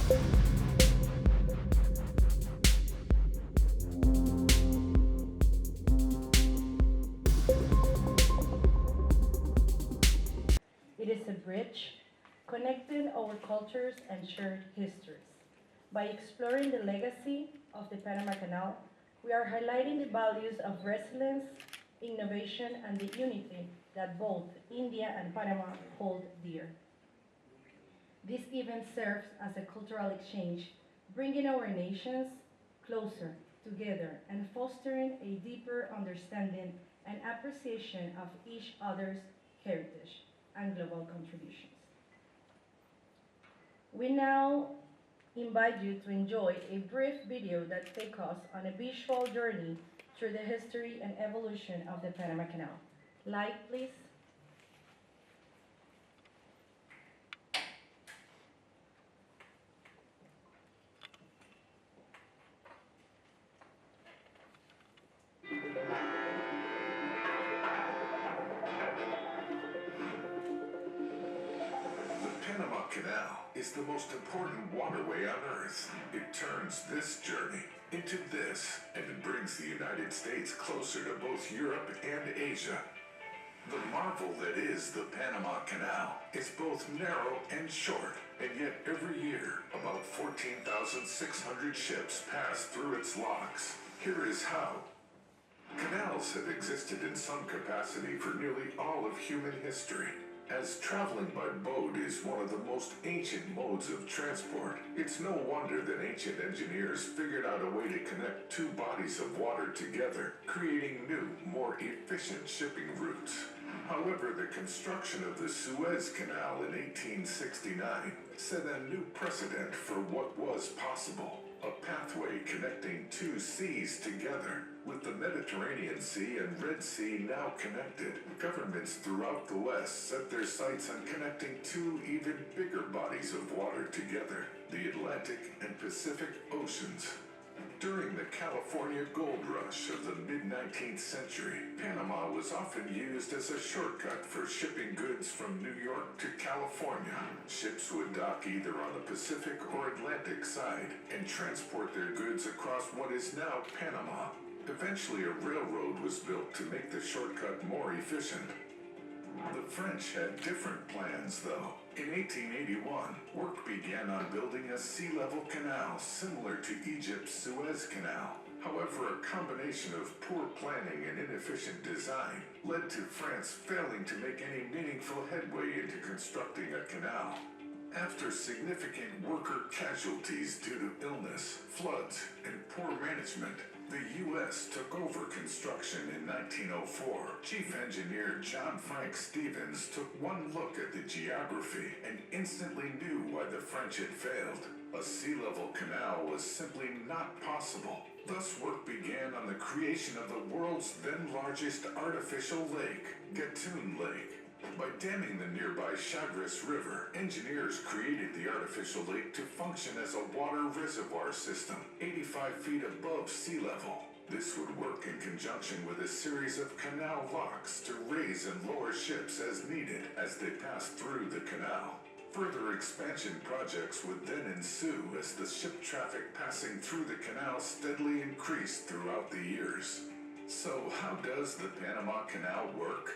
It is a bridge connecting our cultures and shared histories. By exploring the legacy of the Panama Canal, we are highlighting the values of resilience, innovation, and the unity that both India and Panama hold dear. This event serves as a cultural exchange, bringing our nations closer together and fostering a deeper understanding and appreciation of each other's heritage and global contributions. We now invite you to enjoy a brief video that takes us on a visual journey through the history and evolution of the Panama Canal. Light, please. The Panama Canal is the most important waterway on Earth. It turns this journey into this, and it brings the United States closer to both Europe and Asia. The marvel that is the Panama Canal is both narrow and short, and yet every year about 14,600 ships pass through its locks. Here is how. Canals have existed in some capacity for nearly all of human history. As traveling by boat is one of the most ancient modes of transport, it's no wonder that ancient engineers figured out a way to connect two bodies of water together, creating new, more efficient shipping routes. However, the construction of the Suez Canal in 1869 set a new precedent for what was possible. A pathway connecting two seas together. With the Mediterranean Sea and Red Sea now connected, governments throughout the West set their sights on connecting two even bigger bodies of water together, the Atlantic and Pacific Oceans. During the California gold rush of the mid-19th century, Panama was often used as a shortcut for shipping goods from New York to California. Ships would dock either on the Pacific or Atlantic side and transport their goods across what is now Panama. Eventually, a railroad was built to make the shortcut more efficient. The French had different plans, though. In 1881, work began on building a sea-level canal similar to Egypt's Suez Canal. However, a combination of poor planning and inefficient design led to France failing to make any meaningful headway into constructing a canal. After significant worker casualties due to illness, floods, and poor management, the U.S. took over construction in 1904. Chief Engineer John Frank Stevens took one look at the geography and instantly knew why the French had failed. A sea-level canal was simply not possible. Thus, work began on the creation of the world's then largest artificial lake, Gatun Lake. By damming the nearby Chagres River, engineers created the artificial lake to function as a water reservoir system 85 feet above sea level. This would work in conjunction with a series of canal locks to raise and lower ships as needed as they passed through the canal. Further expansion projects would then ensue as the ship traffic passing through the canal steadily increased throughout the years. So how does the Panama Canal work?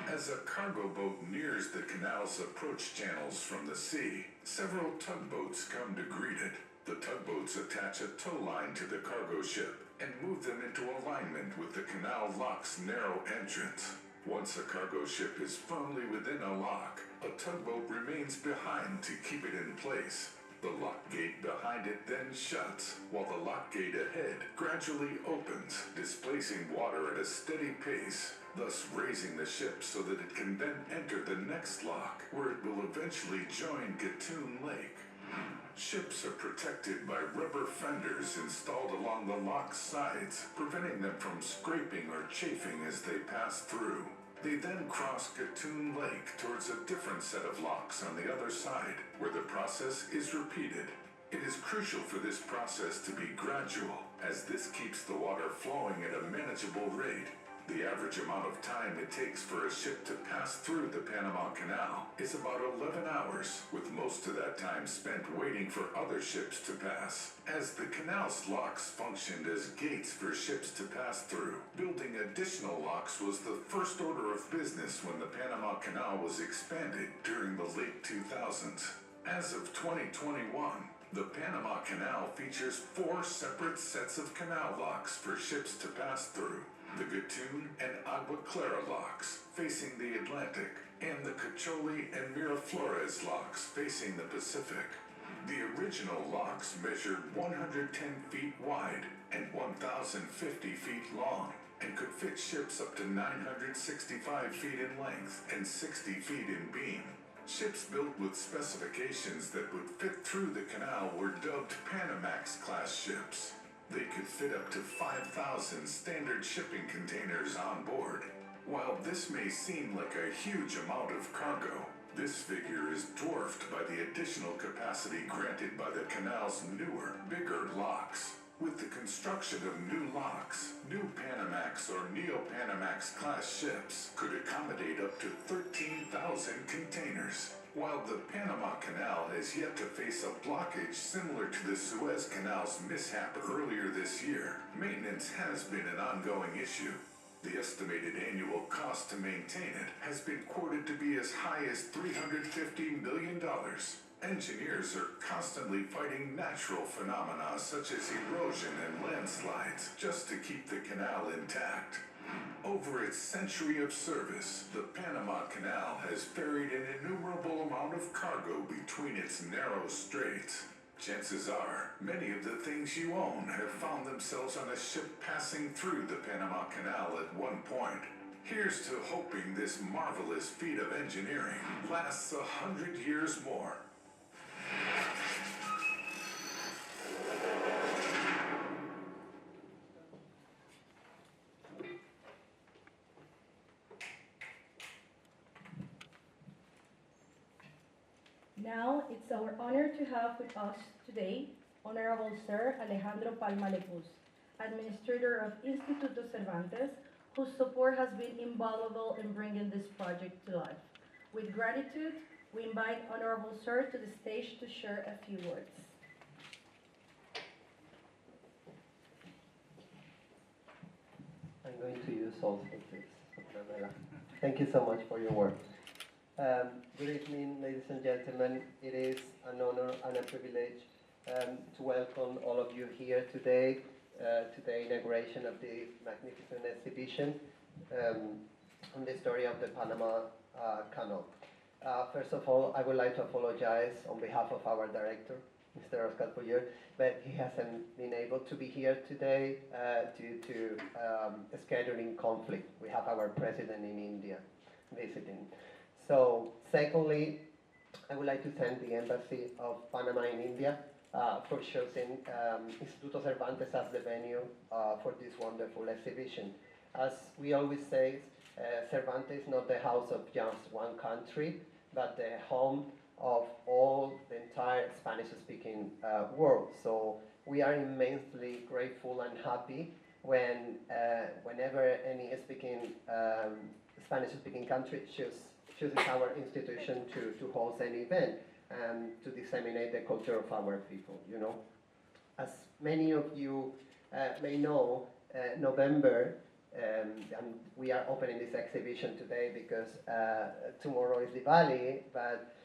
As a cargo boat nears the canal's approach channels from the sea, several tugboats come to greet it. The tugboats attach a tow line to the cargo ship and move them into alignment with the canal lock's narrow entrance. Once a cargo ship is firmly within a lock, a tugboat remains behind to keep it in place. The lock gate behind it then shuts, while the lock gate ahead gradually opens, displacing water at a steady pace, thus raising the ship so that it can then enter the next lock, where it will eventually join Gatun Lake. Ships are protected by rubber fenders installed along the lock's sides, preventing them from scraping or chafing as they pass through. They then cross Gatun Lake towards a different set of locks on the other side, where the process is repeated. It is crucial for this process to be gradual, as this keeps the water flowing at a manageable rate. The average amount of time it takes for a ship to pass through the Panama Canal is about 11 hours, with most of that time spent waiting for other ships to pass. As the canal's locks functioned as gates for ships to pass through, building additional locks was the first order of business when the Panama Canal was expanded during the late 2000s. As of 2021, the Panama Canal features 4 separate sets of canal locks for ships to pass through. The Gatun and Agua Clara locks, facing the Atlantic, and the Cocholi and Miraflores locks, facing the Pacific. The original locks measured 110 feet wide and 1,050 feet long, and could fit ships up to 965 feet in length and 60 feet in beam. Ships built with specifications that would fit through the canal were dubbed Panamax-class ships. They could fit up to 5,000 standard shipping containers on board. While this may seem like a huge amount of cargo, this figure is dwarfed by the additional capacity granted by the canal's newer, bigger locks. With the construction of new locks, new Panamax or Neo-Panamax class ships could accommodate up to 13,000 containers. While the Panama Canal has yet to face a blockage similar to the Suez Canal's mishap earlier this year, maintenance has been an ongoing issue. The estimated annual cost to maintain it has been quoted to be as high as $350 million. Engineers are constantly fighting natural phenomena such as erosion and landslides just to keep the canal intact. Over its century of service, the Panama Canal has ferried an innumerable amount of cargo between its narrow straits. Chances are, many of the things you own have found themselves on a ship passing through the Panama Canal at one point. Here's to hoping this marvelous feat of engineering lasts 100 years more. Now, it's our honor to have with us today Honorable Sir Alejandro Palma Lepuz, Administrator of Instituto Cervantes, whose support has been invaluable in bringing this project to life. With gratitude, we invite Honorable Sir to the stage to share a few words. I'm going to use also this. Thank you so much for your work. Good evening, ladies and gentlemen. It is an honor and a privilege to welcome all of you here today to the inauguration of this magnificent exhibition on the story of the Panama Canal. First of all, I would like to apologize on behalf of our director, Mr. Oscar Puyer, but he hasn't been able to be here today due to a scheduling conflict. We have our president in India visiting. So, secondly, I would like to thank the Embassy of Panama in India for choosing Instituto Cervantes as the venue for this wonderful exhibition. As we always say, Cervantes is not the house of just one country, but the home of all the entire Spanish-speaking world. So we are immensely grateful and happy whenever any Spanish-speaking country chooses our institution to host an event and to disseminate the culture of our people, you know. As many of you may know, November, and we are opening this exhibition today because tomorrow is Diwali, but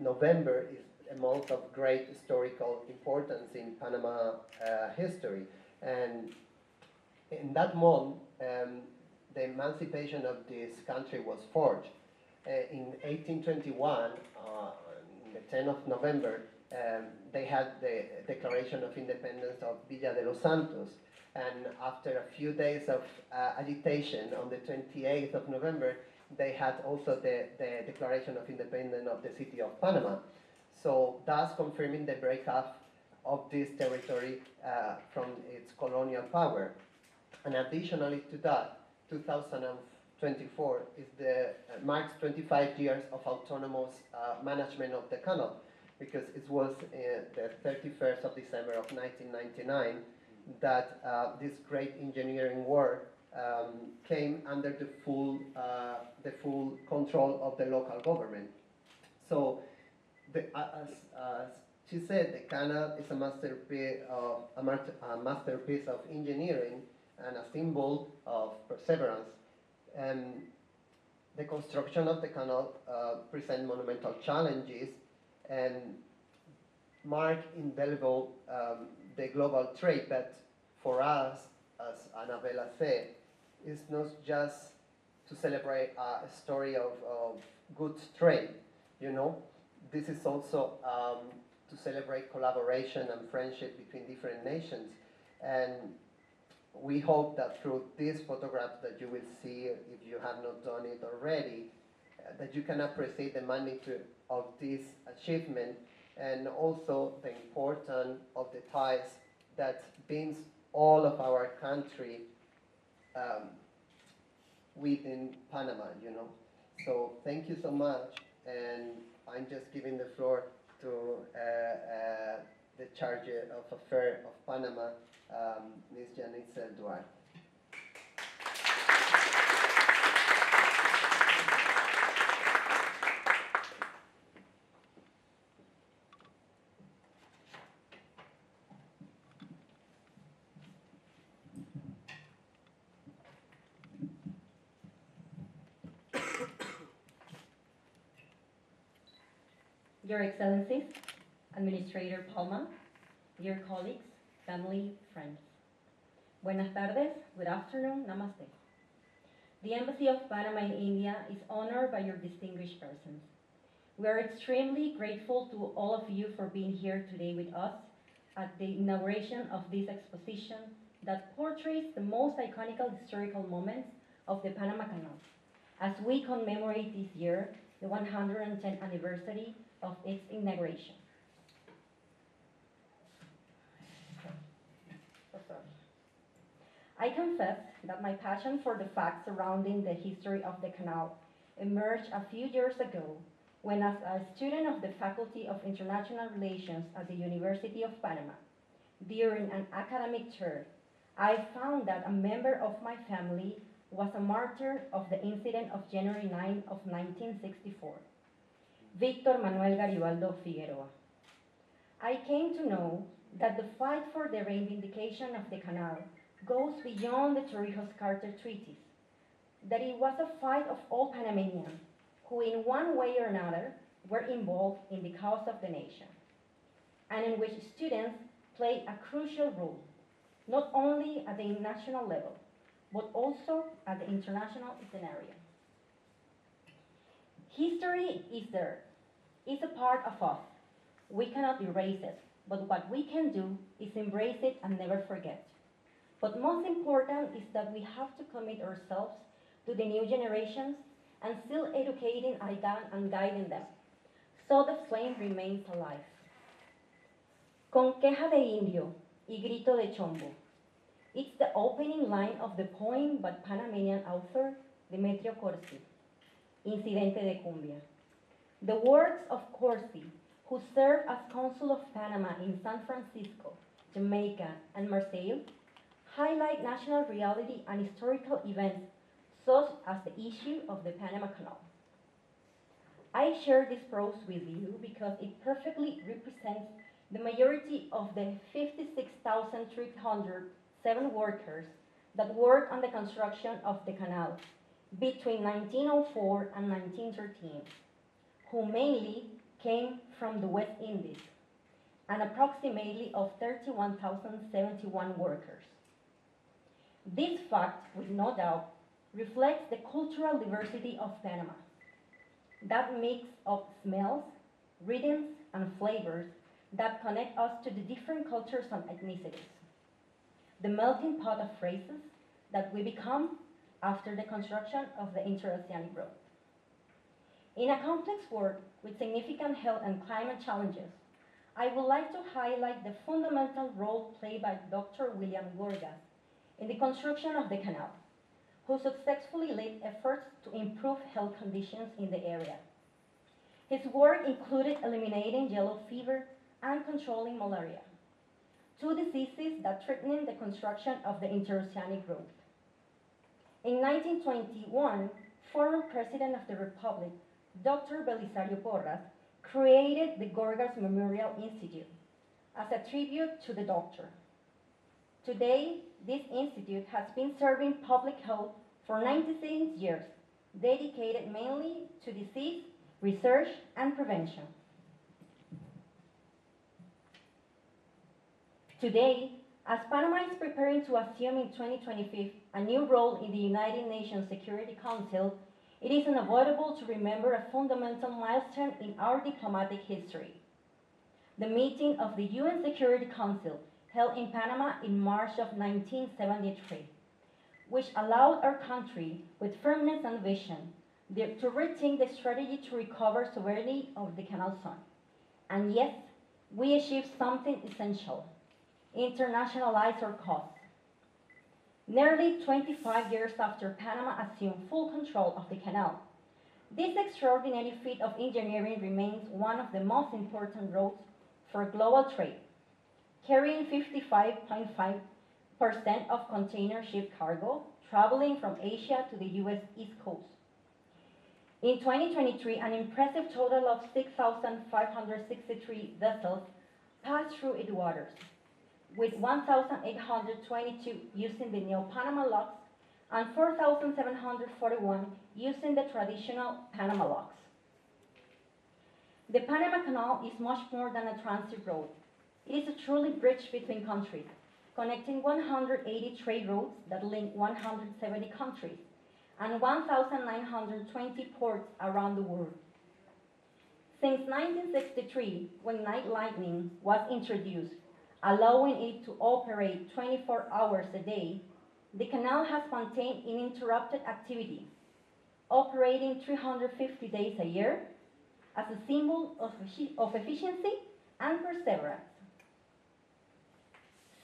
November is a month of great historical importance in Panama history. And in that month, the emancipation of this country was forged. In 1821, on the 10th of November, they had the Declaration of Independence of Villa de los Santos. And after a few days of agitation, on the 28th of November, they had also the Declaration of Independence of the city of Panama. So thus confirming the breakup of this territory from its colonial power. And additionally to that, 2024 is marks 25 years of autonomous management of the canal, because it was the 31st of December of 1999 that this great engineering work came under the full control of the local government. So, as she said, the canal is a masterpiece of engineering and a symbol of perseverance. And the construction of the canal presents monumental challenges and mark indelible the global trade. But for us, as Annabella said, it's not just to celebrate a story of good trade, you know. This is also to celebrate collaboration and friendship between different nations. And we hope that through these photographs that you will see, if you have not done it already, that you can appreciate the magnitude of this achievement and also the importance of the ties that binds all of our country within Panama, you know. So thank you so much, and I'm just giving the floor to the charge of Affairs of Panama, Ms. Janice Duarte. Your Excellencies, Administrator Palma, dear colleagues, family, friends. Buenas tardes, good afternoon, namaste. The Embassy of Panama in India is honored by your distinguished persons. We are extremely grateful to all of you for being here today with us at the inauguration of this exposition that portrays the most iconic historical moments of the Panama Canal, as we commemorate this year the 110th anniversary of its inauguration. I confess that my passion for the facts surrounding the history of the canal emerged a few years ago when, as a student of the Faculty of International Relations at the University of Panama, during an academic tour, I found that a member of my family was a martyr of the incident of January 9 of 1964. Victor Manuel Garibaldo Figueroa. I came to know that the fight for the reivindication of the canal goes beyond the Torrijos-Carter treaties, that it was a fight of all Panamanians who in one way or another were involved in the cause of the nation, and in which students played a crucial role, not only at the national level, but also at the international scenario. History is there. It's a part of us. We cannot erase it, but what we can do is embrace it and never forget. But most important is that we have to commit ourselves to the new generations and still educating and guiding them, so the flame remains alive. Con queja de indio y grito de chombo. It's the opening line of the poem by Panamanian author Demetrio Corsi, Incidente de Cumbia. The works of Corsi, who served as Consul of Panama in San Francisco, Jamaica, and Marseille, highlight national reality and historical events such as the issue of the Panama Canal. I share this prose with you because it perfectly represents the majority of the 56,307 workers that worked on the construction of the canal between 1904 and 1913, who mainly came from the West Indies, and approximately of 31,071 workers. This fact, with no doubt, reflects the cultural diversity of Panama. That mix of smells, rhythms, and flavors that connect us to the different cultures and ethnicities. The melting pot of phrases that we become after the construction of the Interoceanic Road. In a complex work with significant health and climate challenges, I would like to highlight the fundamental role played by Dr. William Gorgas in the construction of the canal, who successfully led efforts to improve health conditions in the area. His work included eliminating yellow fever and controlling malaria, two diseases that threatened the construction of the Interoceanic Road. In 1921, former President of the Republic, Dr. Belisario Porras, created the Gorgas Memorial Institute as a tribute to the doctor. Today, this institute has been serving public health for 96 years, dedicated mainly to disease research and prevention. Today, as Panama is preparing to assume in 2025 a new role in the United Nations Security Council, it is unavoidable to remember a fundamental milestone in our diplomatic history. The meeting of the UN Security Council held in Panama in March of 1973, which allowed our country, with firmness and vision, to rethink the strategy to recover sovereignty of the Canal Zone. And yes, we achieved something essential: internationalize our cause. Nearly 25 years after Panama assumed full control of the canal, this extraordinary feat of engineering remains one of the most important routes for global trade, carrying 55.5% of container ship cargo traveling from Asia to the US East Coast. In 2023, an impressive total of 6,563 vessels passed through its waters, with 1,822 using the Neo-Panama locks and 4,741 using the traditional Panama locks. The Panama Canal is much more than a transit road. It is a truly bridge between countries, connecting 180 trade routes that link 170 countries and 1,920 ports around the world. Since 1963, when night lightning was introduced, allowing it to operate 24 hours a day, the canal has maintained uninterrupted activity, operating 350 days a year as a symbol of efficiency and perseverance.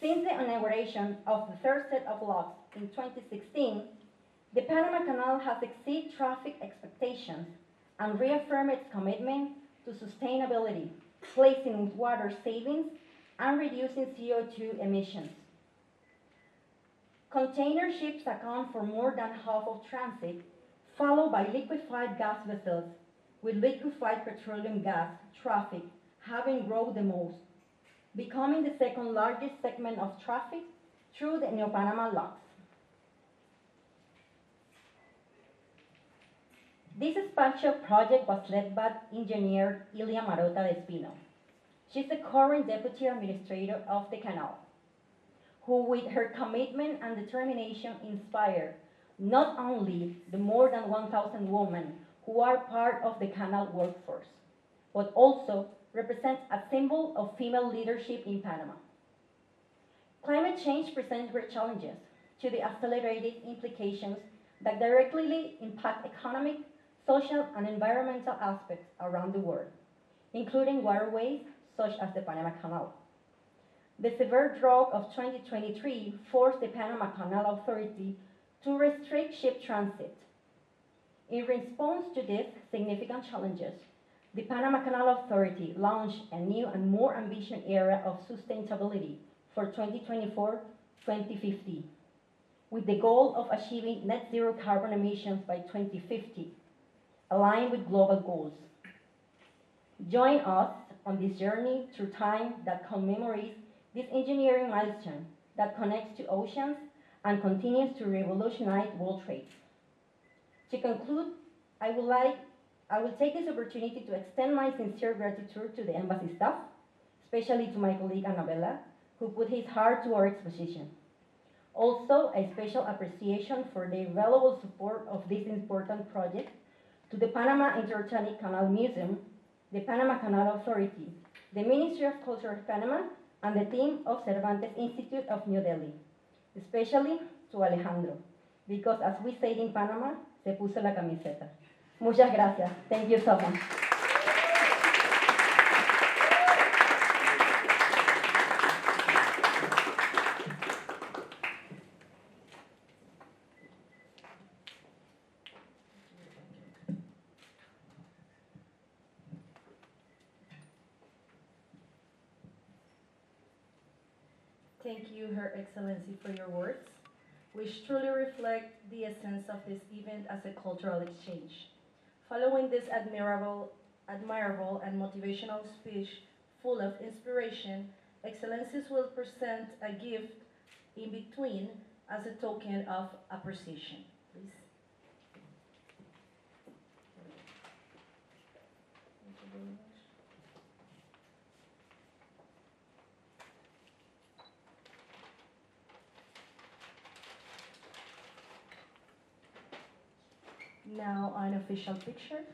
Since the inauguration of the third set of locks in 2016, the Panama Canal has exceeded traffic expectations and reaffirmed its commitment to sustainability, placing water savings and reducing CO2 emissions. Container ships account for more than half of transit, followed by liquefied gas vessels, with liquefied petroleum gas traffic having grown the most, becoming the second largest segment of traffic through the Neo-Panama locks. This special project was led by engineer Ilia Marota de Espino. She's the current deputy administrator of the canal, who with her commitment and determination inspire not only the more than 1,000 women who are part of the canal workforce, but also represents a symbol of female leadership in Panama. Climate change presents great challenges to the accelerated implications that directly impact economic, social, and environmental aspects around the world, including waterways such as the Panama Canal. The severe drought of 2023 forced the Panama Canal Authority to restrict ship transit. In response to these significant challenges, the Panama Canal Authority launched a new and more ambitious era of sustainability for 2024-2050, with the goal of achieving net zero carbon emissions by 2050, aligned with global goals. Join us on this journey through time that commemorates this engineering milestone that connects to oceans and continues to revolutionize world trade. To conclude, I will take this opportunity to extend my sincere gratitude to the embassy staff, especially to my colleague Annabella, who put his heart to our exposition. Also, a special appreciation for the valuable support of this important project to the Panama Interoceanic Canal Museum, the Panama Canal Authority, the Ministry of Culture of Panama, and the team of Cervantes Institute of New Delhi, especially to Alejandro, because as we say in Panama, se puso la camiseta. Muchas gracias. Thank you so much. Thank you, Her Excellency, for your words. which truly reflect the essence of this event as a cultural exchange. Following this admirable and motivational speech full of inspiration, Excellencies will present a gift in between as a token of appreciation. Please. Thank you very much. Now, an official picture.